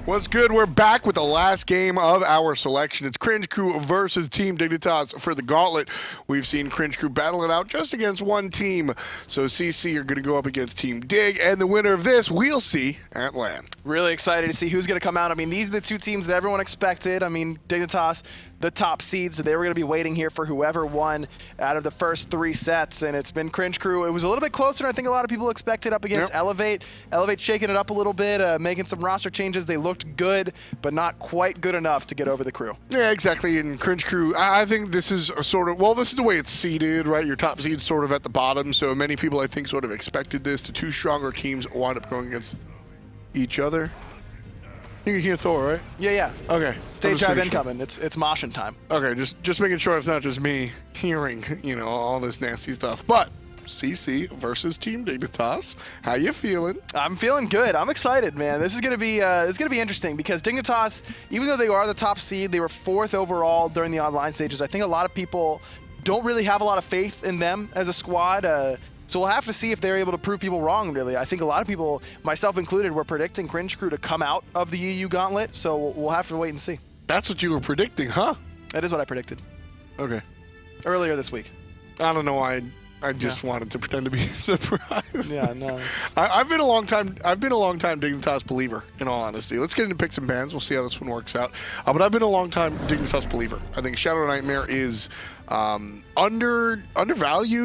What's good? We're back with the last game of our selection. It's Cringe Crew versus Team Dignitas for the Gauntlet. We've seen Cringe Crew battle it out just against one team. So CC are going to go up against Team Dig, and the winner of this we'll see at LAN. Really excited to see who's going to come out. I mean, these are the two teams that everyone expected. I mean, Dignitas, the top seed, so they were going to be waiting here for whoever won out of the first 3 sets, and it's been Cringe Crew. It was a little bit closer than I think a lot of people expected up against Elevate. Elevate shaking it up a little bit, making some roster changes. They looked good, but not quite good enough to get over the Crew. Yeah, exactly. And Cringe Crew, I think this is a sort of, well, this is the way it's seeded, right? Your top seed's sort of at the bottom, so many people, I think, sort of expected this. The two stronger teams wind up going against each other. You can hear Thor, right? Yeah. Okay. Stage drive incoming. It's moshing time. Okay, just making sure it's not just me hearing, you know, all this nasty stuff. But CC versus Team Dignitas. How you feeling? I'm feeling good. I'm excited, man. This is gonna be interesting because Dignitas, even though they are the top seed, they were 4th overall during the online stages. I think a lot of people don't really have a lot of faith in them as a squad. So we'll have to see if they're able to prove people wrong, really. I think a lot of people, myself included, were predicting Cringe Crew to come out of the EU Gauntlet, so we'll have to wait and see. That's what you were predicting, huh? That is what I predicted. Okay. Earlier this week. I don't know why I just wanted to pretend to be surprised. Yeah, no. I've been a long time Dignitas believer, in all honesty. Let's get into picks and bans. We'll see how this one works out. But I've been a long time Dignitas believer. I think ShadowNightmare is undervalued,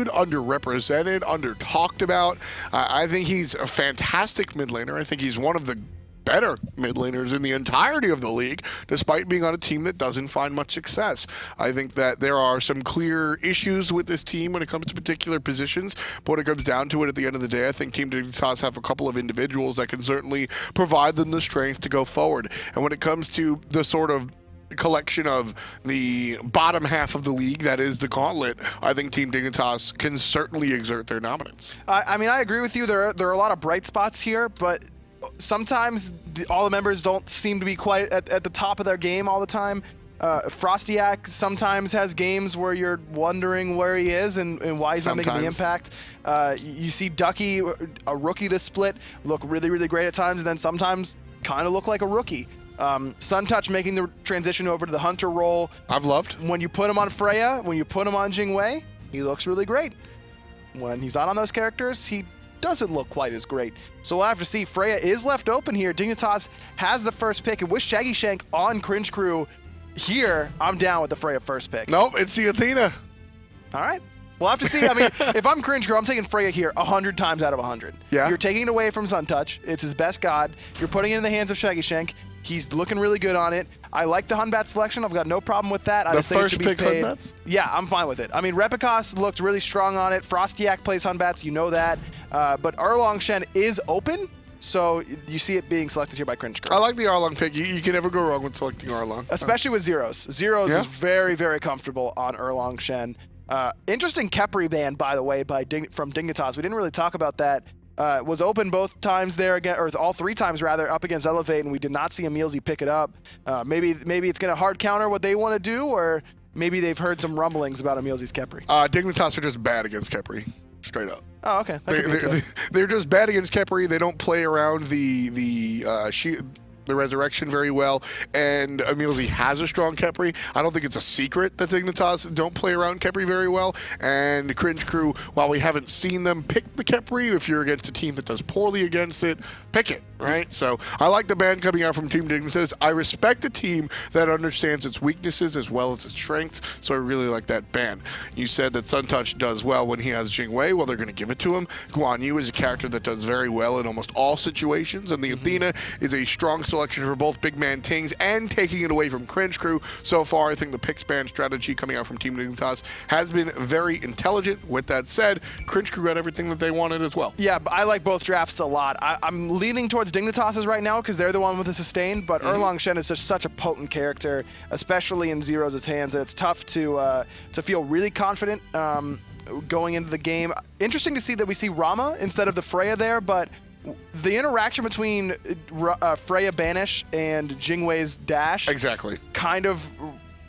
underrepresented, under-talked about. I think he's a fantastic mid laner. I think he's one of the better mid laners in the entirety of the league, despite being on a team that doesn't find much success. I think that there are some clear issues with this team when it comes to particular positions, but when it comes down to it at the end of the day, I think Team Dignitas have a couple of individuals that can certainly provide them the strength to go forward. And when it comes to the sort of collection of the bottom half of the league, that is the Gauntlet, I think Team Dignitas can certainly exert their dominance. I mean, I agree with you. There are a lot of bright spots here, but sometimes all the members don't seem to be quite at the top of their game all the time. FrostiaK sometimes has games where you're wondering where he is and why he's not making the impact. You see Ducky, a rookie this split, look really, really great at times, and then sometimes kind of look like a rookie. Suntouch making the transition over to the Hunter role. I've loved. When you put him on Freya, when you put him on Jing, he looks really great. When he's not on those characters, he doesn't look quite as great. So we'll have to see. Freya is left open here. Dignitas has the first pick, and with Shaggyshenk on Cringe Crew here, I'm down with the Freya first pick. Nope, it's the Athena. All right. We'll have to see. I mean, if I'm Cringe Crew, I'm taking Freya here 100 times out of 100. Yeah. You're taking it away from Suntouch. It's his best god. You're putting it in the hands of Shaggyshenk. He's looking really good on it. I like the Hunbat selection. I've got no problem with that. I just think it should be paid. The first pick Hunbats? Yeah, I'm fine with it. I mean, Repikas looked really strong on it. FrostiaK plays Hunbats, you know that. But Erlang Shen is open, so you see it being selected here by Cringe Crew. I like the Erlang pick. You can never go wrong with selecting Erlang. Especially with Zyrhoes. Zyrhoes is very, very comfortable on Erlang Shen. Interesting Khepri ban, by the way, from Dignitas. We didn't really talk about that. Was open both times there again, or all 3 times rather, up against Elevate, and we did not see EmilZy pick it up. Maybe it's going to hard counter what they want to do, or maybe they've heard some rumblings about EmilZy's Khepri. Dignitas are just bad against Khepri, straight up. Oh, okay. They're just bad against Khepri. They don't play around the resurrection very well, and EmilZy has a strong Khepri. I don't think it's a secret that Dignitas don't play around Khepri very well, and Cringe Crew, while we haven't seen them pick the Khepri, if you're against a team that does poorly against it, pick it, right? So I like the ban coming out from Team Dignitas. I respect a team that understands its weaknesses as well as its strengths, so I really like that ban. You said that Suntouch does well when he has Jing, well, they're going to give it to him. Guan is a character that does very well in almost all situations, and the Athena is a strong selection for both BigManTingz and taking it away from Cringe Crew. So far, I think the pick ban strategy coming out from Team Dignitas has been very intelligent. With that said, Cringe Crew got everything that they wanted as well. Yeah, I like both drafts a lot. I'm leaning towards Dignitas's right now because they're the one with the sustain, but Erlang Shen is just such a potent character, especially in Zyrhoes' hands, and it's tough to feel really confident going into the game. Interesting to see that we see Rama instead of the Freya there, but the interaction between Freya Banish and Jingwei's dash exactly kind of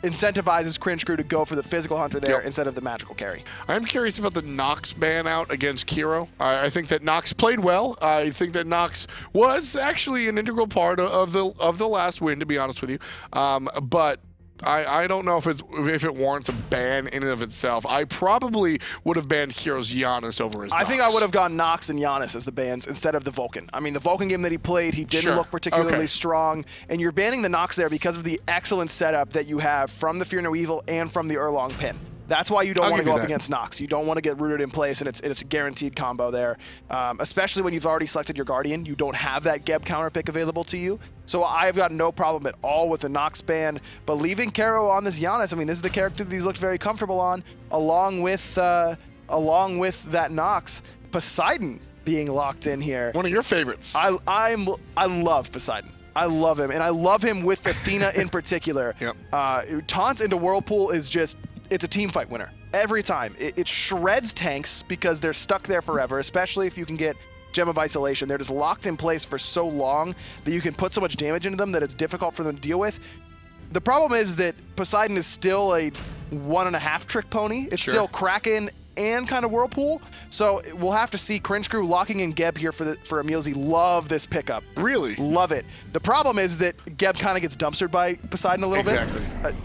incentivizes Cringe Crew to go for the physical hunter there instead of the magical carry. I'm curious about the Nox ban out against Kero. I think that Nox played well. I think that Nox was actually an integral part of the last win, to be honest with you. But I don't know if it warrants a ban in and of itself. I probably would have banned Kero's Janus over his Nox. I think I would have gone Nox and Janus as the bans instead of the Vulcan. I mean, the Vulcan game that he played, he didn't look particularly strong, and you're banning the Nox there because of the excellent setup that you have from the Fear No Evil and from the Erlang pin. That's why you don't want to go up against Nox. You don't want to get rooted in place, and it's a guaranteed combo there. Especially when you've already selected your Guardian. You don't have that Geb counter pick available to you. So I've got no problem at all with the Nox ban. But leaving Kero on this Janus, I mean, this is the character that he's looked very comfortable on, along with that Nox. Poseidon being locked in here. One of your favorites. I love Poseidon. I love him, and I love him with Athena in particular. Taunts into Whirlpool is just... it's a team fight winner every time. It shreds tanks because they're stuck there forever, especially if you can get Gem of Isolation. They're just locked in place for so long that you can put so much damage into them that it's difficult for them to deal with. The problem is that Poseidon is still a 1.5 trick pony. It's still Kraken and kind of Whirlpool. So we'll have to see. Cringe Crew locking in Geb here for EmilZy. Love this pickup. Really? Love it. The problem is that Geb kind of gets dumpstered by Poseidon a little bit.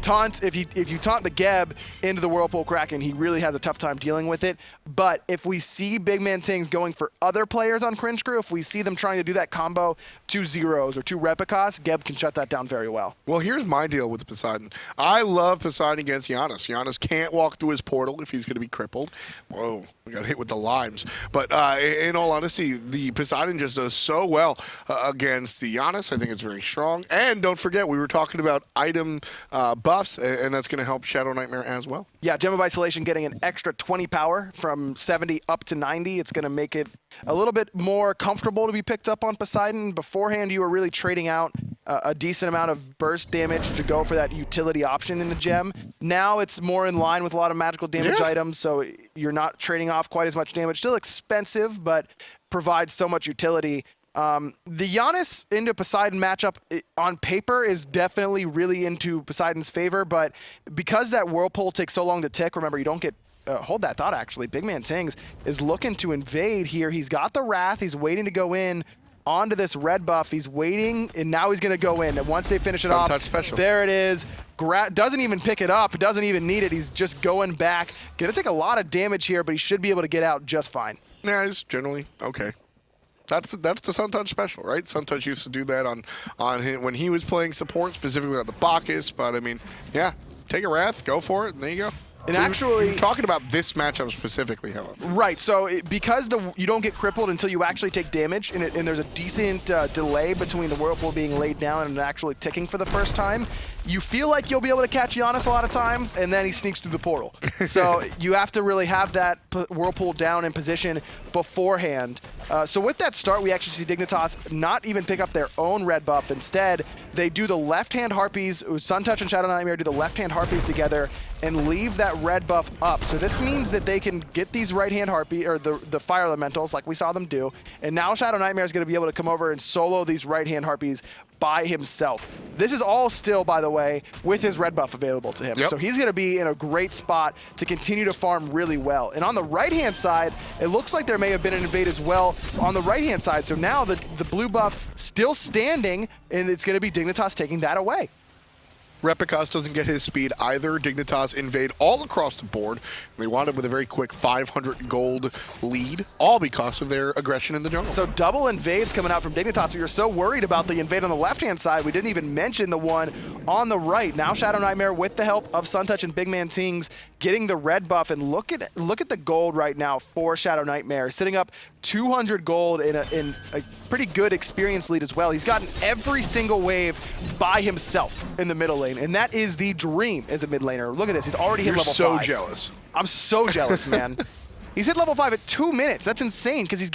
Taunt, if you taunt the Geb into the Whirlpool Kraken, he really has a tough time dealing with it. But if we see BigManTingz going for other players on Cringe Crew, if we see them trying to do that combo, 2 Zyrhoes or 2 Repikas, Geb can shut that down very well. Well, here's my deal with Poseidon. I love Poseidon against Janus. Janus can't walk through his portal if he's going to be crippled. Whoa, we got hit with the limes. But in all honesty, the Poseidon just does so well against the Janus. I think it's very strong. And don't forget, we were talking about item buffs, and that's going to help ShadowNightmare as well. Yeah, Gem of Isolation getting an extra 20 power from 70 up to 90. It's going to make it a little bit more comfortable to be picked up on Poseidon. Beforehand, you were really trading out a decent amount of burst damage to go for that utility option in the gem. Now it's more in line with a lot of magical damage items, so you're not trading off quite as much damage. Still expensive, but provides so much utility. The Janus into Poseidon matchup on paper is definitely really into Poseidon's favor, but because that Whirlpool takes so long to tick, remember, you don't get hold that thought, actually. BigManTingz is looking to invade here. He's got the Wrath. He's waiting to go in onto this red buff. He's waiting, and now he's going to go in. And once they finish it off, there it is. Doesn't even pick it up. Doesn't even need it. He's just going back. Going to take a lot of damage here, but he should be able to get out just fine. Yeah, he's generally okay. That's the Suntouch special, right? Suntouch used to do that on him when he was playing support, specifically on the Bacchus. But, I mean, yeah, take a Wrath, go for it, and there you go. And so actually, you're talking about this matchup specifically, however. Right. So because you don't get crippled until you actually take damage, and there's a decent delay between the Whirlpool being laid down and actually ticking for the first time, you feel like you'll be able to catch Janus a lot of times, and then he sneaks through the portal. So you have to really have that Whirlpool down in position beforehand. So with that start, we actually see Dignitas not even pick up their own red buff. Instead, they do the left-hand Harpies. Suntouch and ShadowNightmare do the left-hand Harpies together and leave that red buff up. So this means that they can get these right-hand Harpy, or the Fire Elementals, like we saw them do. And now ShadowNightmare is going to be able to come over and solo these right-hand Harpies by himself. This is all still, by the way, with his red buff available to him. So he's going to be in a great spot to continue to farm really well. And on the right-hand side, it looks like there may have been an invade as well on the right-hand side. So now the blue buff still standing, and it's going to be Dignitas taking that away. Repikas doesn't get his speed either. Dignitas invade all across the board. They wound up with a very quick 500 gold lead, all because of their aggression in the jungle. So double invades coming out from Dignitas. We were so worried about the invade on the left-hand side, we didn't even mention the one on the right. Now ShadowNightmare, with the help of Suntouch and BigManTingz, getting the red buff. And look at the gold right now for ShadowNightmare, sitting up 200 gold in a pretty good experience lead as well. He's gotten every single wave by himself in the middle lane, and that is the dream as a mid laner. Look at this, he's already hit level 5. You're so jealous. I'm so jealous, man. He's hit level 5 at 2 minutes. That's insane because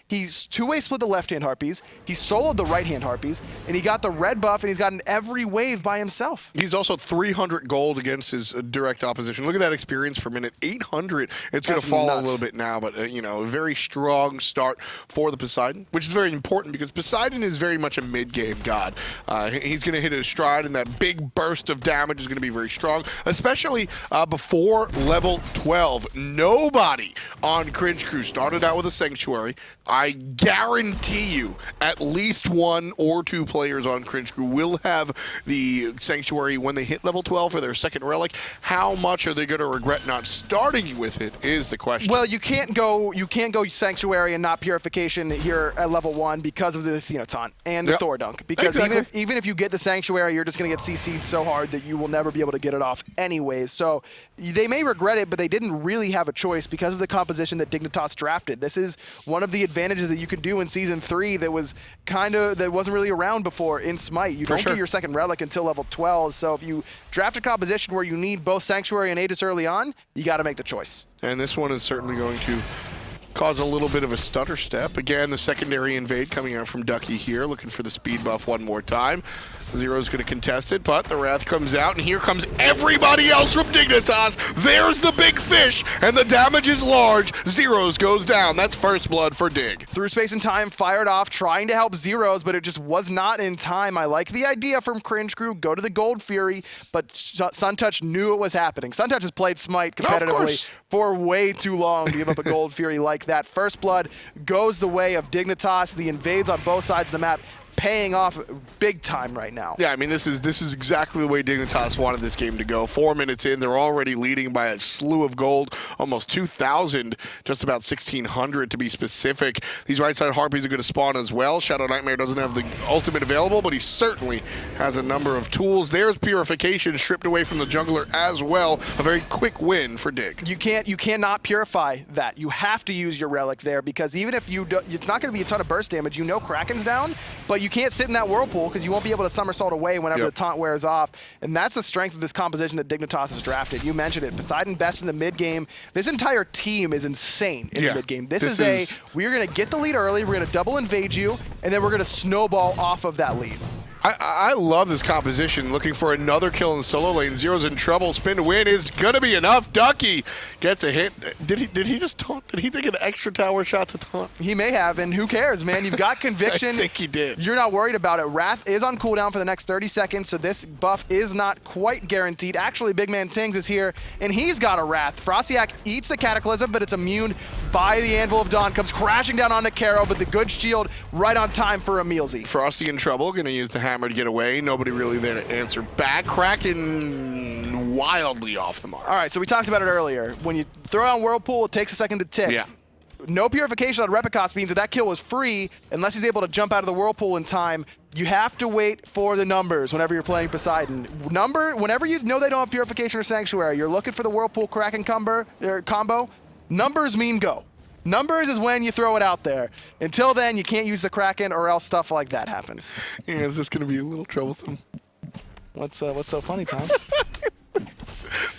he's two-way split the left-hand Harpies, he soloed the right-hand Harpies, and he got the red buff, and he's gotten every wave by himself. He's also 300 gold against his direct opposition. Look at that experience per minute, 800. It's going to fall a little bit now, but you know, a very strong start for the Poseidon, which is very important because Poseidon is very much a mid-game god. He's going to hit his stride, and that big burst of damage is going to be very strong, especially before level 12. Nobody on Cringe Crew started out with a Sanctuary. I guarantee you at least 1 or 2 players on Cringe Crew will have the Sanctuary when they hit level 12 for their second relic. How much are they going to regret not starting with it is the question. Well, you can't go Sanctuary and not Purification here at level 1 because of the Athena taunt and the Thor dunk. Because even if you get the Sanctuary, you're just going to get CC'd so hard that you will never be able to get it off anyways. So they may regret it, but they didn't really have a choice because of the composition that Dignitas drafted. This is one of the advantages that you can do in Season 3 that wasn't really around before in Smite. You don't get your second relic until level 12, so if you draft a composition where you need both Sanctuary and Aegis early on, you got to make the choice. And this one is certainly going to cause a little bit of a stutter step. Again, the secondary invade coming out from Ducky here, looking for the speed buff one more time. Zero's going to contest it, but the Wrath comes out, and here comes everybody else from Dignitas. There's the big fish, and the damage is large. Zyrhoes goes down. That's first blood for Dig. Through space and time, fired off, trying to help Zyrhoes, but it just was not in time. I like the idea from Cringe Crew, go to the Gold Fury, but Suntouch knew it was happening. Suntouch has played Smite competitively for way too long to give up a Gold Fury like that. First blood goes the way of Dignitas. The invades on both sides of the map paying off big time right now. Yeah, I mean, this is exactly the way Dignitas wanted this game to go. 4 minutes in, they're already leading by a slew of gold, almost 2,000, just about 1,600 to be specific. These right side Harpies are going to spawn as well. ShadowNightmare doesn't have the ultimate available, but he certainly has a number of tools. There's Purification stripped away from the jungler as well. A very quick win for Dig. You cannot purify that. You have to use your relic there because even if you don't, it's not going to be a ton of burst damage. You know Kraken's down, but you can't sit in that whirlpool because you won't be able to somersault away whenever the taunt wears off. And that's the strength of this composition that Dignitas has drafted. You mentioned it. Poseidon best in the mid game. This entire team is insane in the mid game. This is we're going to get the lead early, we're going to double invade you, and then we're going to snowball off of that lead. I love this composition. Looking for another kill in the solo lane. Zero's in trouble. Spin to win is gonna be enough. Ducky gets a hit. Did he just taunt? Did he take an extra tower shot to taunt? He may have, and who cares, man? You've got conviction. I think he did. You're not worried about it. Wrath is on cooldown for the next 30 seconds, so this buff is not quite guaranteed. Actually, BigManTingz is here, and he's got a Wrath. FrostiaK eats the Cataclysm, but it's immune by the Anvil of Dawn. Comes crashing down onto Kero, but the good shield right on time for EmilZy. Frosty in trouble. Gonna use the hammer to get away. Nobody really there to answer back. Kraken wildly off the mark. All right, so we talked about it earlier. When you throw down Whirlpool, it takes a second to tick. Yeah. No purification on Repikas means that kill was free unless he's able to jump out of the Whirlpool in time. You have to wait for the numbers whenever you're playing Poseidon. Whenever you know they don't have purification or Sanctuary, you're looking for the Whirlpool Kraken combo. Numbers mean go. Numbers is when you throw it out there. Until then, you can't use the Kraken or else stuff like that happens. Yeah, it's just going to be a little troublesome. What's so funny, Tom?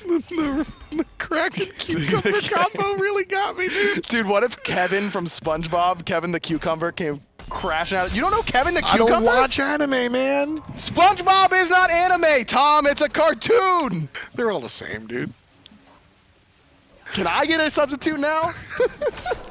the Kraken cucumber combo really got me, dude. Dude, what if Kevin from SpongeBob, Kevin the Cucumber, came crashing out? You don't know Kevin the Cucumber? I don't watch anime, man. SpongeBob is not anime, Tom. It's a cartoon. They're all the same, dude. Can I get a substitute now?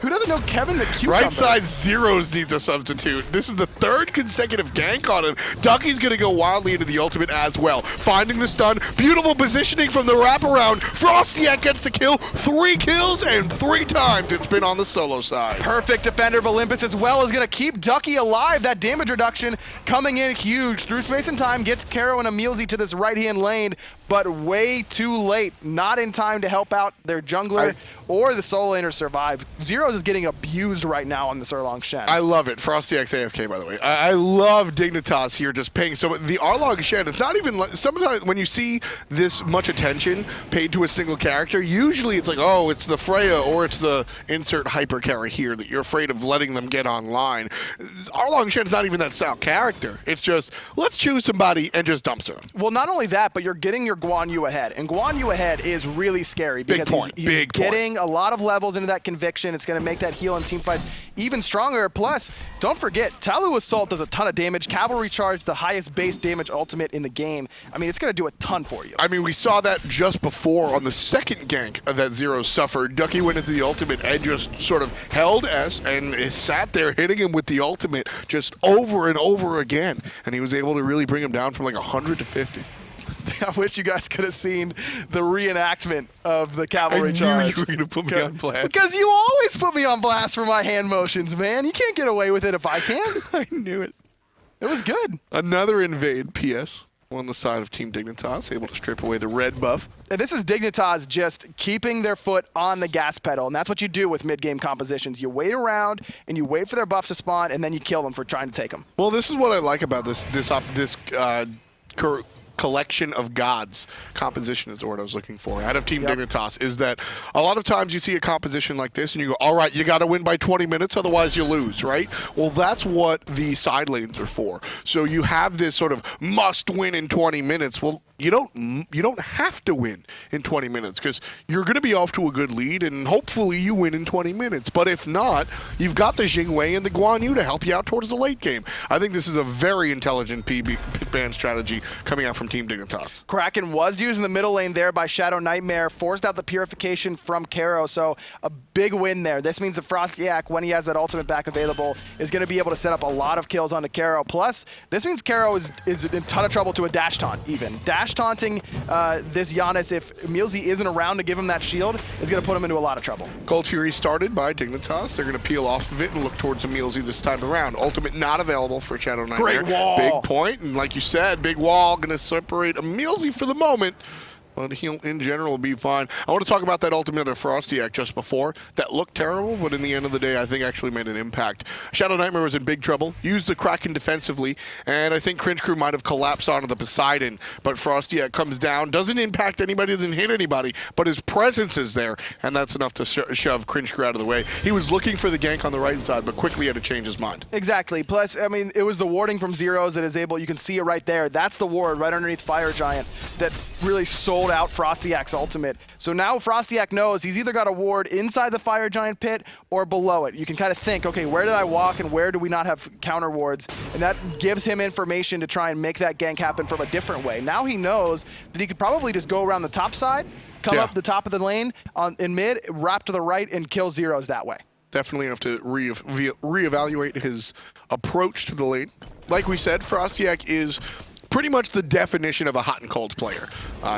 Who doesn't know Kevin the Cucumber? Right side Zyrhoes needs a substitute. This is the third consecutive gank on him. Ducky's going to go wildly into the ultimate as well. Finding the stun. Beautiful positioning from the wraparound. FrostiaK gets the kill. 3 kills and 3 times it's been on the solo side. Perfect defender of Olympus as well is going to keep Ducky alive. That damage reduction coming in huge. Through space and time gets Kero and EmilZy to this right-hand lane, but way too late. Not in time to help out their jungler or the solo laner survive. Zyrhoes is getting abused right now on this Erlang Shen. I love it. FrostiaK's AFK, by the way. I love Dignitas here just paying so much. The Erlang Shen, it's not even like, sometimes when you see this much attention paid to a single character, usually it's like, oh, it's the Freya or it's the insert hyper carry here that you're afraid of letting them get online. Erlang Shen's not even that style character. It's just, let's choose somebody and just dumpster them. Well, not only that, but you're getting your Guan Yu ahead. And Guan Yu ahead is really scary because he's getting a lot of levels into that conviction. It's going to make that heal in team fights even stronger. Plus, don't forget, Talu Assault does a ton of damage. Cavalry Charge, the highest base damage ultimate in the game. I mean, it's going to do a ton for you. I mean, we saw that just before on the second gank that Zyrhoes suffered. Ducky went into the ultimate and just sort of held S and sat there hitting him with the ultimate just over and over again. And he was able to really bring him down from like 100 to 50. I wish you guys could have seen the reenactment of the cavalry charge. I knew you were going to put me on blast. Because you always put me on blast for my hand motions, man. You can't get away with it if I can. I knew it. It was good. Another invade PS on the side of Team Dignitas, able to strip away the red buff. And this is Dignitas just keeping their foot on the gas pedal, and that's what you do with mid-game compositions. You wait around, and you wait for their buffs to spawn, and then you kill them for trying to take them. Well, this is what I like about this collection of gods. Composition is the word I was looking for. Out of Team Dignitas is that a lot of times you see a composition like this and you go, all right, you got to win by 20 minutes, otherwise you lose, right? Well, that's what the side lanes are for. So you have this sort of must win in 20 minutes. Well, you don't have to win in 20 minutes because you're going to be off to a good lead and hopefully you win in 20 minutes. But if not, you've got the Jing and the Guan to help you out towards the late game. I think this is a very intelligent pit ban strategy coming out from Team Dignitas. Kraken was used in the middle lane there by ShadowNightmare, forced out the purification from Kero, so a big win there. This means that FrostiaK, when he has that ultimate back available, is going to be able to set up a lot of kills onto Kero. Plus, this means Kero is in a ton of trouble to a dash taunt even. Dash taunting this Janus, if EmilZy isn't around to give him that shield, is going to put him into a lot of trouble. Cold Fury started by Dignitas. They're going to peel off of it and look towards EmilZy this time around. Ultimate not available for ShadowNightmare. Great wall. Big point, and like you said, big wall, going to separate EmilZy for the moment. But he'll, in general, be fine. I want to talk about that ultimate of FrostiaK just before. That looked terrible, but in the end of the day, I think actually made an impact. ShadowNightmare was in big trouble, used the Kraken defensively, and I think Cringe Crew might have collapsed onto the Poseidon, but FrostiaK comes down, doesn't impact anybody, doesn't hit anybody, but his presence is there, and that's enough to shove Cringe Crew out of the way. He was looking for the gank on the right side, but quickly had to change his mind. Exactly. Plus, I mean, it was the warding from Zyrhoes that is able, you can see it right there. That's the ward right underneath Fire Giant that really sold out FrostiaK's ultimate. So now FrostiaK knows he's either got a ward inside the Fire Giant pit or below it. You can kind of think, okay, where did I walk and where do we not have counter wards? And that gives him information to try and make that gank happen from a different way. Now he knows that he could probably just go around the top side, come up the top of the lane in mid, wrap to the right, and kill Zyrhoes that way. Definitely have to reevaluate his approach to the lane. Like we said, FrostiaK is pretty much the definition of a hot and cold player.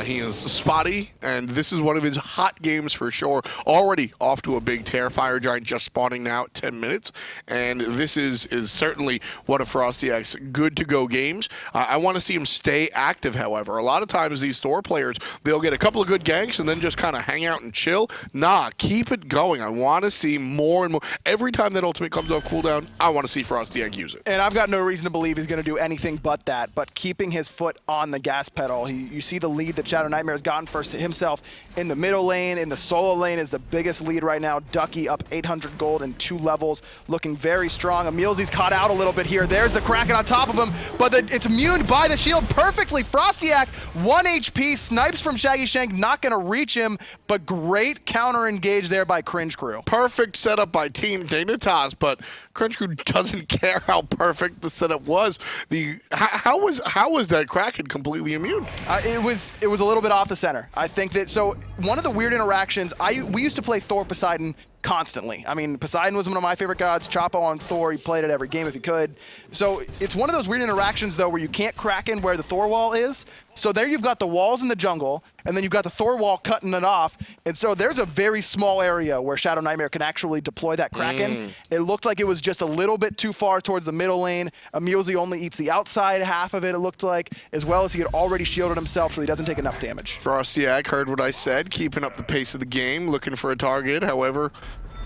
He is spotty, and this is one of his hot games for sure. Already off to a big tear. Fire Giant just spawning now at 10 minutes, and this is certainly one of FrostiaK's good-to-go games. I want to see him stay active, however. A lot of times these Thor players, they'll get a couple of good ganks and then just kind of hang out and chill. Nah, keep it going. I want to see more and more. Every time that ultimate comes off cooldown, I want to see FrostiaK use it. And I've got no reason to believe he's going to do anything but that, but keeping his foot on the gas pedal. You see the lead that ShadowNightmare has gotten for himself in the middle lane. In the solo lane is the biggest lead right now. Ducky up 800 gold in 2 levels, looking very strong. EmilZy's caught out a little bit here. There's the Kraken on top of him, but it's immune by the shield perfectly. FrostiaK, 1 HP, snipes from Shaggyshenk, not going to reach him, but great counter engage there by Cringe Crew. Perfect setup by Team Dignitas, but Cringe Crew doesn't care how perfect the setup was. How was that Kraken completely immune? It was a little bit off the center. I think that, so one of the weird interactions, we used to play Thor Poseidon constantly. I mean, Poseidon was one of my favorite gods. Chapo on Thor, he played it every game if he could. So it's one of those weird interactions, though, where you can't Kraken where the Thor wall is. So there you've got the walls in the jungle, and then you've got the Thor wall cutting it off. And so there's a very small area where ShadowNightmare can actually deploy that Kraken. It looked like it was just a little bit too far towards the middle lane. EmilZy only eats the outside half of it looked like, as well as he had already shielded himself, so he doesn't take enough damage. FrostiaK heard what I said, keeping up the pace of the game, looking for a target. However,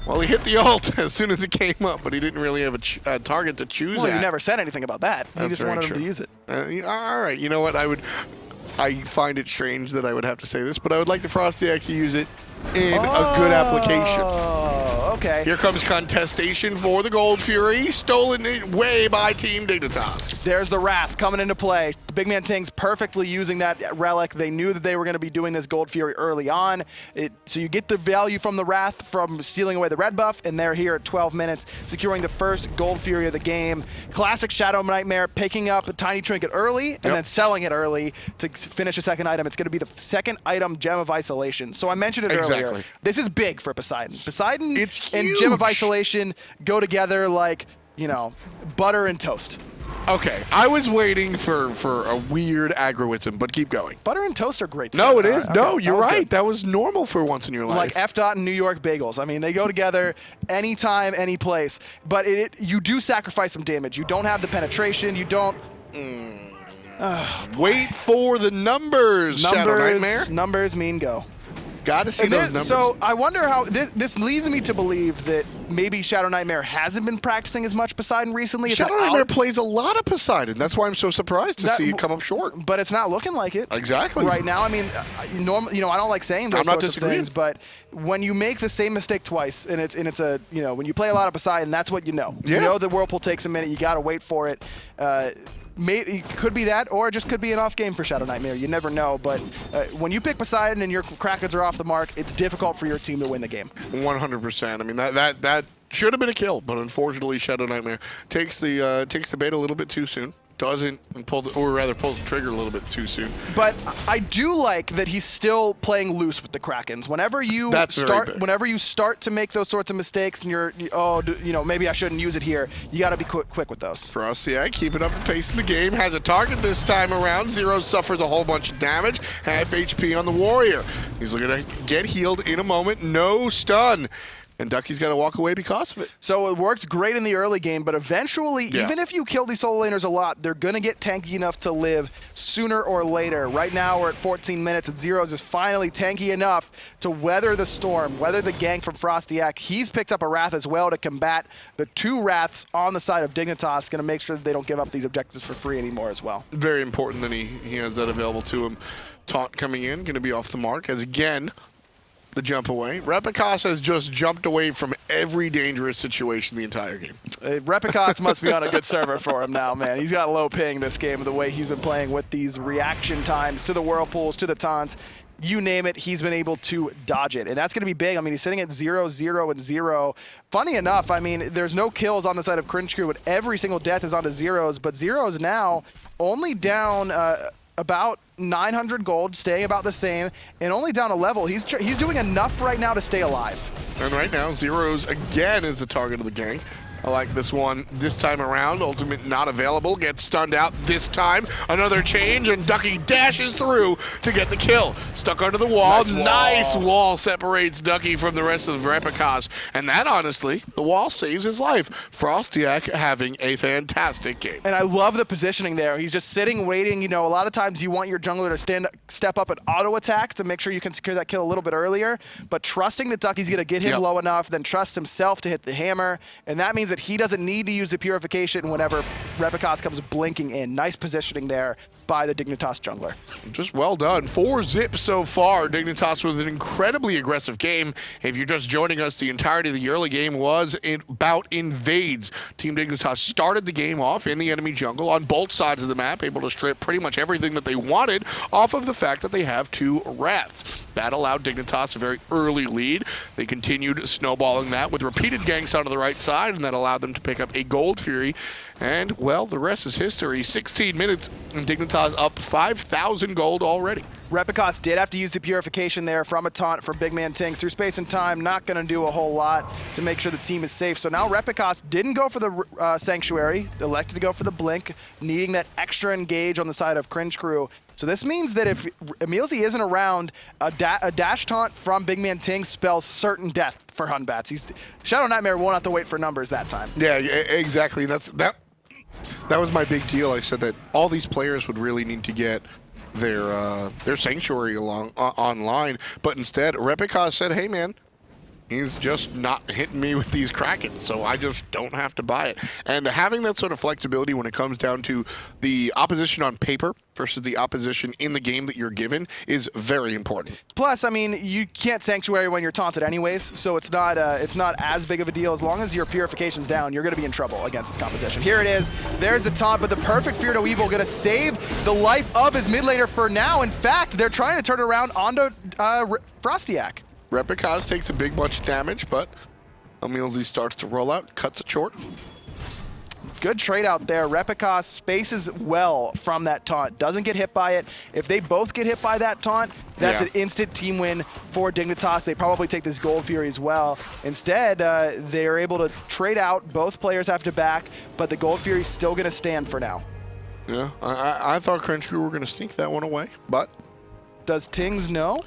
well, he hit the ult as soon as it came up, but he didn't really have a target to choose Well, at. you never said anything about that. You just wanted him to use it. All right, you know what? I find it strange that I would have to say this, but I would like the FrostiaK to use it in a good application. Oh, okay. Here comes contestation for the Gold Fury, stolen away by Team Dignitas. There's the Wrath coming into play. BigManTingz perfectly using that relic. They knew that they were going to be doing this Gold Fury early on. So you get the value from the Wrath from stealing away the red buff, and they're here at 12 minutes, securing the first Gold Fury of the game. Classic ShadowNightmare, picking up a tiny trinket early and then selling it early to finish a second item. It's going to be the second item, Gem of Isolation. So I mentioned it earlier. This is big for Poseidon. Poseidon and Gem of Isolation go together like, you know, butter and toast. Okay, I was waiting for a weird aggroism, but keep going. Butter and toast are great. No, it is. Okay. No, you're right. Good. That was normal for once in your life. Like F. and New York bagels. I mean, they go together anytime, any place. But you do sacrifice some damage. You don't have the penetration. You don't. Wait for the numbers, ShadowNightmare. Numbers mean go. Gotta see those numbers. So I wonder how this leads me to believe that maybe ShadowNightmare hasn't been practicing as much Poseidon recently. ShadowNightmare plays a lot of Poseidon. That's why I'm so surprised to see it come up short. But it's not looking like it. Exactly. Right now, I mean, normally, you know, I don't like saying those sorts of things, but when you make the same mistake twice, and it's a, you know, when you play a lot of Poseidon, that's what you know. Yeah. You know the Whirlpool takes a minute. You got to wait for it. Maybe it could be that, or it just could be an off game for ShadowNightmare. You never know. But when you pick Poseidon and your Krakens are off the mark, it's difficult for your team to win the game. 100%. I mean, that should have been a kill, but unfortunately, ShadowNightmare takes the bait a little bit too soon. Doesn't pull the trigger a little bit too soon. But I do like that he's still playing loose with the Krakens. Whenever you start to make those sorts of mistakes, and you know, maybe I shouldn't use it here. You got to be quick with those. FrostiaK keeping up the pace of the game, has a target this time around. Zyrhoes suffers a whole bunch of damage, half HP on the warrior. He's looking to get healed in a moment. No stun. And Ducky's got to walk away because of it. So it worked great in the early game, but eventually, even if you kill these solo laners a lot, they're going to get tanky enough to live sooner or later. Right now, we're at 14 minutes, and Zyrhoes is finally tanky enough to weather the storm, weather the gank from FrostiaK. He's picked up a Wrath as well to combat the two Wraths on the side of Dignitas, going to make sure that they don't give up these objectives for free anymore as well. Very important that he has that available to him. Taunt coming in, going to be off the mark, as again, the jump away. Repikas has just jumped away from every dangerous situation the entire game. Repikas must be on a good server for him now, man. He's got low ping this game, the way he's been playing with these reaction times to the whirlpools, to the taunts. You name it, he's been able to dodge it. And that's going to be big. I mean, he's sitting at 0, 0, and 0. Funny enough, I mean, there's no kills on the side of Cringe Crew, but every single death is onto Zyrhoes. But Zyrhoes now only down about 900 gold, staying about the same, and only down a level. He's doing enough right now to stay alive. And right now, Zyrhoes again is the target of the gank. I like this one this time around. Ultimate not available. Gets stunned out this time. Another change, and Ducky dashes through to get the kill. Stuck under the wall. Nice wall separates Ducky from the rest of the Repikas. And that, honestly, the wall saves his life. FrostiaK having a fantastic game. And I love the positioning there. He's just sitting, waiting. You know, a lot of times you want your jungler to step up and auto-attack to make sure you can secure that kill a little bit earlier. But trusting that Ducky's going to get him low enough, then trust himself to hit the hammer. And that means that he doesn't need to use the purification whenever Repikas comes blinking in. Nice positioning there by the Dignitas jungler. Just well done. 4 zips so far. Dignitas with an incredibly aggressive game. If you're just joining us, the entirety of the early game was about invades. Team Dignitas started the game off in the enemy jungle on both sides of the map, able to strip pretty much everything that they wanted off of the fact that they have 2 Wraths. That allowed Dignitas a very early lead. They continued snowballing that with repeated ganks onto the right side, and that allowed them to pick up a Gold Fury. And, well, the rest is history. 16 minutes, and Dignitas up 5,000 gold already. Repikas did have to use the purification there from a taunt for BigManTingz. Through space and time, not going to do a whole lot to make sure the team is safe. So now Repikas didn't go for the Sanctuary, elected to go for the Blink, needing that extra engage on the side of Cringe Crew. So this means that if EmilZy isn't around, a dash taunt from BigManTingz spells certain death for Batz. ShadowNightmare won't have to wait for numbers that time. Yeah, exactly. That was my big deal. I said that all these players would really need to get their Sanctuary online, but instead Repikas said, hey man, He's just not hitting me with these Krakens, so I just don't have to buy it. And having that sort of flexibility when it comes down to the opposition on paper versus the opposition in the game that you're given is very important. Plus, I mean, you can't Sanctuary when you're taunted anyways, so it's not as big of a deal. As long as your Purification's down, you're going to be in trouble against this composition. Here it is. There's the taunt, but the perfect Fear No Evil going to save the life of his mid laner for now. In fact, they're trying to turn it around onto FrostiaK. Repikas takes a big bunch of damage, but EmilZy starts to roll out, cuts it short. Good trade out there. Repikas spaces well from that taunt. Doesn't get hit by it. If they both get hit by that taunt, that's an instant team win for Dignitas. They probably take this Gold Fury as well. Instead, they're able to trade out. Both players have to back, but the Gold Fury's still going to stand for now. Yeah, I thought Cringe Crew were going to sneak that one away, but... Does Tingz know?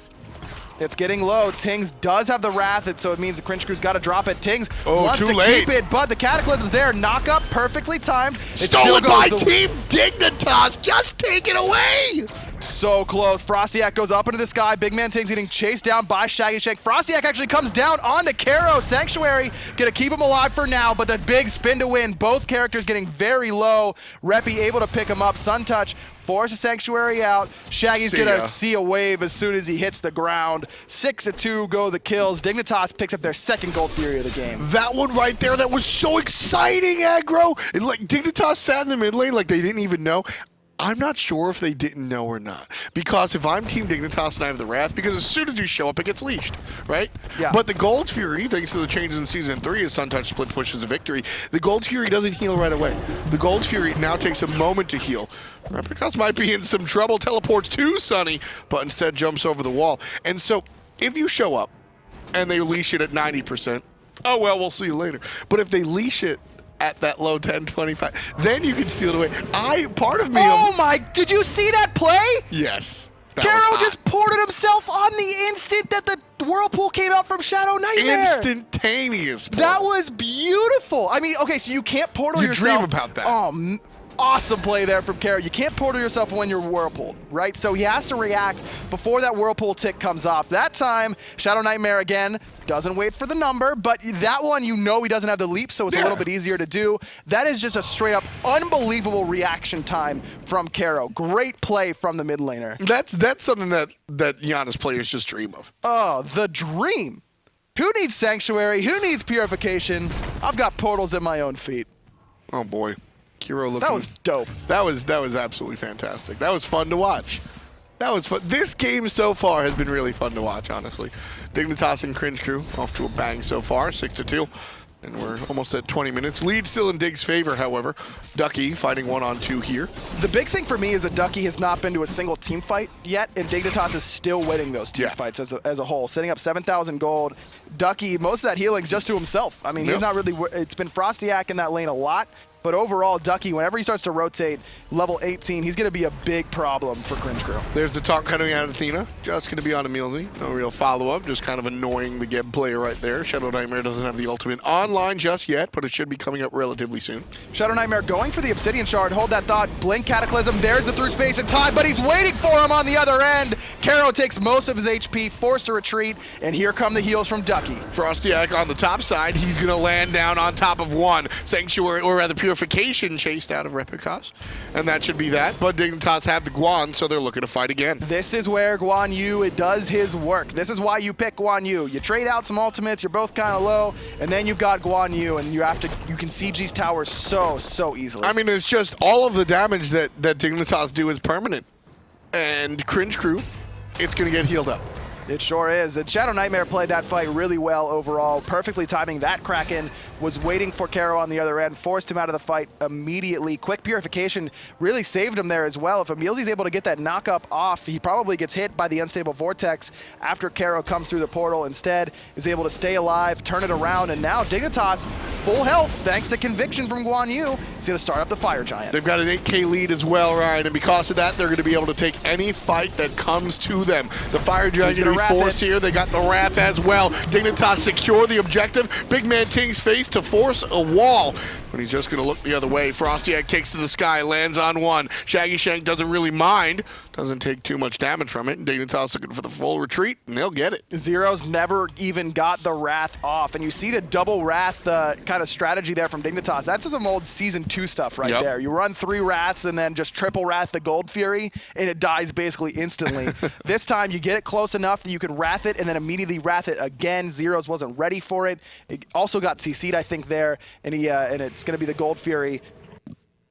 It's getting low. Tingz does have the Wrath, so it means the Cringe Crew's got to drop it. Tingz wants to keep it, but the Cataclysm's there. Knock up, perfectly timed. Stolen by Team Dignitas. Just take it away. So close. FrostiaK goes up into the sky. BigManTingz getting chased down by Shaggyshenk. FrostiaK actually comes down onto Kero. Sanctuary gonna keep him alive for now, but the big spin to win. Both characters getting very low. Repi able to pick him up. Suntouch forces Sanctuary out. Shaggy's gonna see a wave as soon as he hits the ground. 6-2 go the kills. Dignitas picks up their second Gold Fury of the game. That one right there, that was so exciting, aggro. Like Dignitas sat in the mid lane like they didn't even know. I'm not sure if they didn't know or not. Because if I'm Team Dignitas and I have the Wrath, because as soon as you show up, it gets leashed, right? Yeah. But the Gold Fury, thanks to the changes in Season 3 as Suntouch split pushes a victory, the Gold Fury doesn't heal right away. The Gold Fury now takes a moment to heal. Repikas might be in some trouble, teleports to Sunny, but instead jumps over the wall. And so, if you show up and they leash it at 90%, oh well, we'll see you later. But if they leash it at that low 10, 25, then you can steal it away. Part of me... Oh my, did you see that play? Yes. Kero just ported himself on the instant that the Whirlpool came out from ShadowNightmare. Instantaneous. That was beautiful. I mean, okay, so you can't portal yourself. You dream about that. Oh, awesome play there from Kero. You can't portal yourself when you're Whirlpooled, right? So he has to react before that Whirlpool tick comes off. That time, ShadowNightmare again doesn't wait for the number, but that one, you know he doesn't have the leap, so it's a little bit easier to do. That is just a straight up unbelievable reaction time from Kero. Great play from the mid laner. That's something that Janus players just dream of. Oh, the dream. Who needs Sanctuary? Who needs Purification? I've got portals at my own feet. Oh boy. Kero looking... That was dope. That was absolutely fantastic. That was fun to watch. That was fun. This game so far has been really fun to watch, honestly. Dignitas and Cringe Crew off to a bang so far, 6-2. And we're almost at 20 minutes. Lead still in Dig's favor, however. Ducky fighting 1-on-2 here. The big thing for me is that Ducky has not been to a single team fight yet, and Dignitas is still winning those team fights as a whole, setting up 7,000 gold. Ducky, most of that healing's just to himself. I mean, he's not really... It's been FrostiaK in that lane a lot. But overall, Ducky, whenever he starts to rotate level 18, he's going to be a big problem for Cringe Crew. There's the taunt coming out of Athena. Just going to be on EmilZy. No real follow-up. Just kind of annoying the Geb player right there. ShadowNightmare doesn't have the ultimate online just yet, but it should be coming up relatively soon. ShadowNightmare going for the Obsidian Shard. Hold that thought. Blink Cataclysm. There's the through space and time, but he's waiting for him on the other end. Kero takes most of his HP, forced to retreat, and here come the heals from Ducky. FrostiaK on the top side. He's going to land down on top of one. Sanctuary, or rather Purification, chased out of Repikas. And that should be that. But Dignitas have the Guan, so they're looking to fight again. This is where Guan Yu does his work. This is why you pick Guan Yu. You trade out some ultimates, you're both kind of low, and then you've got Guan Yu, and you can siege these towers so easily. I mean, it's just all of the damage that Dignitas do is permanent. And Cringe Crew, it's going to get healed up. It sure is. And ShadowNightmare played that fight really well overall, perfectly timing that Kraken, was waiting for Kero on the other end, forced him out of the fight immediately. Quick Purification really saved him there as well. If EmilZy's able to get that knock-up off, he probably gets hit by the Unstable Vortex after Kero comes through the portal. Instead, is able to stay alive, turn it around, and now Dignitas, full health, thanks to Conviction from Guan Yu, is going to start up the Fire Giant. They've got an 8K lead as well, Ryan, and because of that, they're going to be able to take any fight that comes to them. The Fire Giant forced here. They got the Wrath as well. Dignitas secure the objective. BigManTingz face to force a wall, but he's just going to look the other way. FrostiaK takes to the sky, lands on one. Shaggyshenk doesn't really mind, doesn't take too much damage from it. Dignitas looking for the full retreat, and they'll get it. Zyrhoes never even got the Wrath off, and you see the double Wrath kind of strategy there from Dignitas. That's some old Season 2 stuff right there. You run 3 Wraths and then just triple Wrath the Gold Fury, and it dies basically instantly. This time you get it close enough that you can Wrath it and then immediately Wrath it again. Zyrhoes wasn't ready for it. It also got CC'd, I think, there, and it's going to be the Gold Fury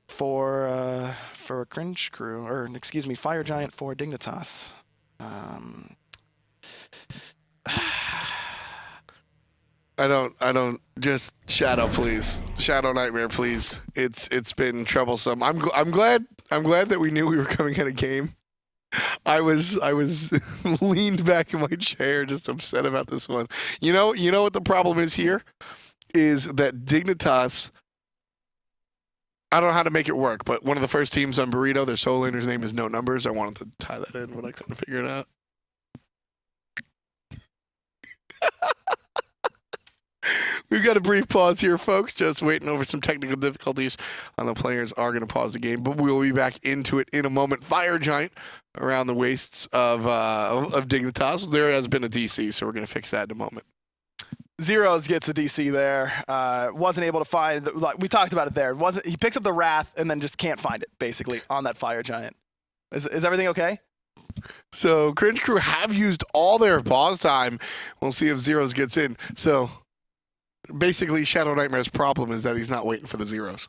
for Cringe Crew, or excuse me, Fire Giant for Dignitas. I don't. Just Shadow, please. ShadowNightmare, please. It's been troublesome. I'm glad that we knew we were coming at a game. I was leaned back in my chair, just upset about this one. You know what the problem is here? Is that Dignitas, I don't know how to make it work, but one of the first teams on Burrito, their solo laner's name is No Numbers. I wanted to tie that in, but I couldn't figure it out. We've got a brief pause here, folks. Just waiting over some technical difficulties. The players are going to pause the game, but we'll be back into it in a moment. Fire Giant around the waists of Dignitas. There has been a DC, so we're going to fix that in a moment. Zyrhoes gets the DC there. Wasn't able to find. We talked about it there. He picks up the Wrath and then just can't find it, basically, on that Fire Giant. Is everything okay? So Cringe Crew have used all their pause time. We'll see if Zyrhoes gets in. So basically, ShadowNightmare's problem is that he's not waiting for the Zyrhoes.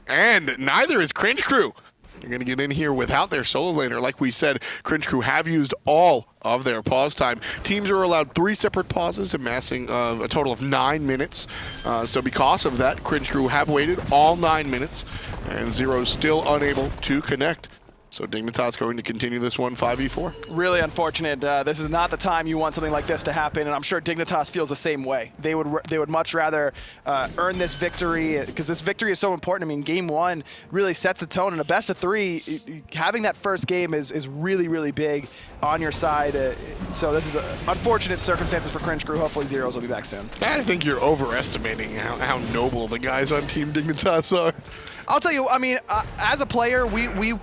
And neither is Cringe Crew. They're going to get in here without their solo laner. Like we said, Cringe Crew have used all of their pause time. Teams are allowed 3 separate pauses, amassing a total of 9 minutes. So because of that, Cringe Crew have waited all 9 minutes, and Zyrhoes still unable to connect. So Dignitas going to continue this one 5v4. Really unfortunate. This is not the time you want something like this to happen, and I'm sure Dignitas feels the same way. They would much rather earn this victory, because this victory is so important. I mean, game 1 really sets the tone, and a best of 3, having that first game is really, really big on your side. So this is unfortunate circumstances for Cringe Crew. Hopefully Zyrhoes will be back soon. I think you're overestimating how noble the guys on Team Dignitas are. I'll tell you, I mean, as a player, we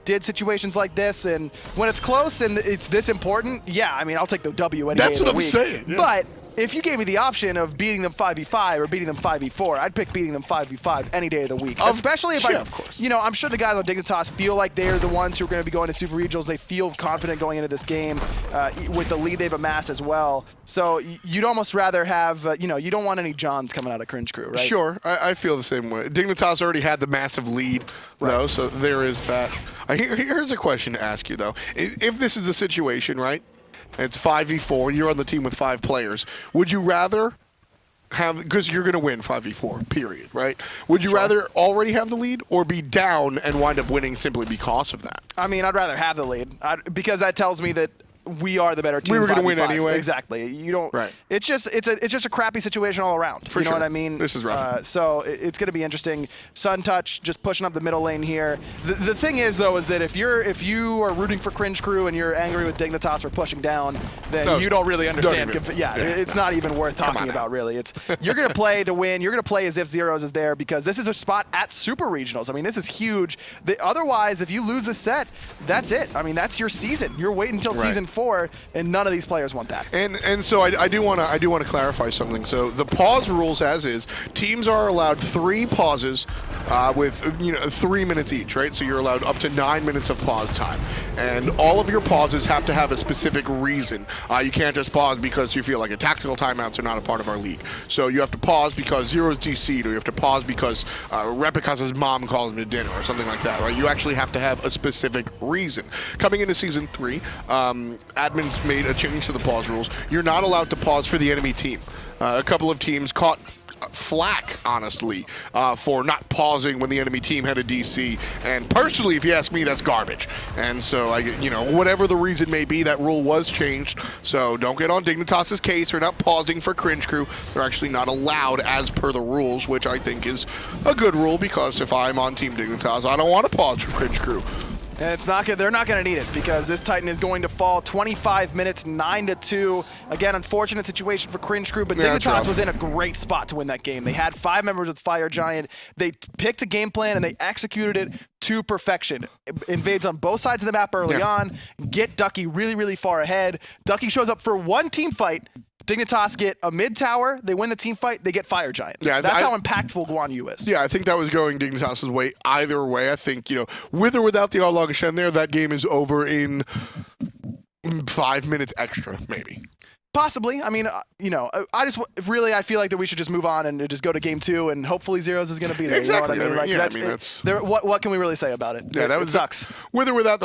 did situations like this, and when it's close and it's this important, yeah, I mean, I'll take the W any day of the week. That's what I'm saying. Yeah. But if you gave me the option of beating them 5v5 or beating them 5v4, I'd pick beating them 5v5 any day of the week. Especially if of course. I'm sure the guys on Dignitas feel like they're the ones who are going to be going to Super Regionals. They feel confident going into this game with the lead they've amassed as well. So you'd almost rather have, you don't want any Johns coming out of Cringe Crew, right? Sure, I feel the same way. Dignitas already had the massive lead, though, so there is that. Here's a question to ask you, though. If this is the situation, right? It's 5v4. You're on the team with 5 players. Would you rather have, because you're going to win 5v4, period, right? Would you rather already have the lead or be down and wind up winning simply because of that? I mean, I'd rather have the lead because that tells me that we are the better team. We were going to win 5v5. anyway. Exactly. You don't. Right. It's just a crappy situation all around. For you know sure. what I mean? This is rough. So it's going to be interesting. Suntouch just pushing up the middle lane here. The thing is though is that if you are rooting for Cringe Crew and you're angry with Dignitas for pushing down, then you don't really understand. It's not even worth talking about really. It's you're going to play to win. You're going to play as if Zyrhoes is there because this is a spot at Super Regionals. I mean, this is huge. Otherwise, if you lose the set, that's it. I mean, that's your season. You're waiting until season 4 and none of these players want that. And so I do want to clarify something. So the pause rules as is, teams are allowed 3 pauses with 3 minutes each, right? So you're allowed up to 9 minutes of pause time, and all of your pauses have to have a specific reason. You can't just pause because you feel like tactical timeouts are not a part of our league. So you have to pause because Zyrhoes DC'd, or you have to pause because Repikas' mom calls him to dinner, or something like that, right? You actually have to have a specific reason. Coming into Season 3, admins made a change to the pause rules. You're not allowed to pause for the enemy team. A couple of teams caught flack, honestly, for not pausing when the enemy team had a DC. And personally, if you ask me, that's garbage. And so, whatever the reason may be, that rule was changed. So don't get on Dignitas' case. They're not pausing for Cringe Crew. They're actually not allowed as per the rules, which I think is a good rule, because if I'm on Team Dignitas, I don't want to pause for Cringe Crew. And it's not they're not going to need it because this Titan is going to fall 25 minutes, 9-2. Again, unfortunate situation for Cringe Crew, but Dignitas was in a great spot to win that game. They had 5 members with Fire Giant. They picked a game plan and they executed it to perfection. Invades on both sides of the map early on, get Ducky really, really far ahead. Ducky shows up for one team fight. Dignitas get a mid tower, they win the team fight, they get Fire Giant. Yeah, that's how impactful Guan Yu is. Yeah, I think that was going Dignitas' way either way. I think, with or without the Erlang Shen there, that game is over in 5 minutes extra, maybe. Possibly. I mean, I feel like that we should just move on and just go to game 2, and hopefully Zyrhoes is going to be there. Exactly. You know what I mean? What can we really say about it? Yeah, it sucks. With or without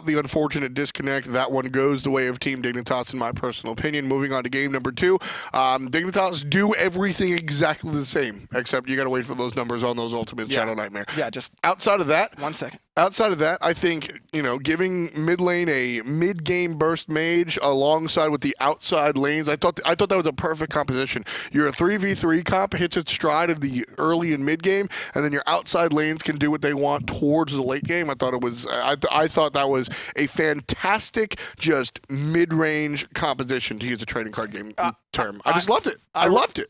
the unfortunate disconnect, that one goes the way of Team Dignitas, in my personal opinion. Moving on to game number 2, Dignitas do everything exactly the same, except you got to wait for those numbers on those ultimate ShadowNightmare. Yeah, just outside of that. 1 second. Outside of that, I think, giving mid lane a mid-game burst mage alongside with the outside lanes, I thought that was a perfect composition. Your 3v3 comp hits its stride of the early and mid game, and then your outside lanes can do what they want towards the late game. I thought that was a fantastic, just mid-range composition, to use a trading card game term. I just loved it. I loved it.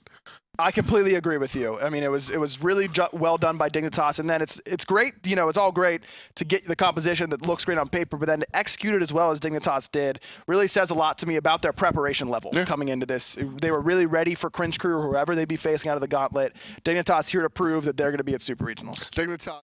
I completely agree with you. I mean, it was really well done by Dignitas, and then it's great. It's all great to get the composition that looks great on paper, but then to execute it as well as Dignitas did really says a lot to me about their preparation level coming into this. They were really ready for Cringe Crew or whoever they'd be facing out of the Gauntlet. Dignitas here to prove that they're going to be at Super Regionals. Dignitas.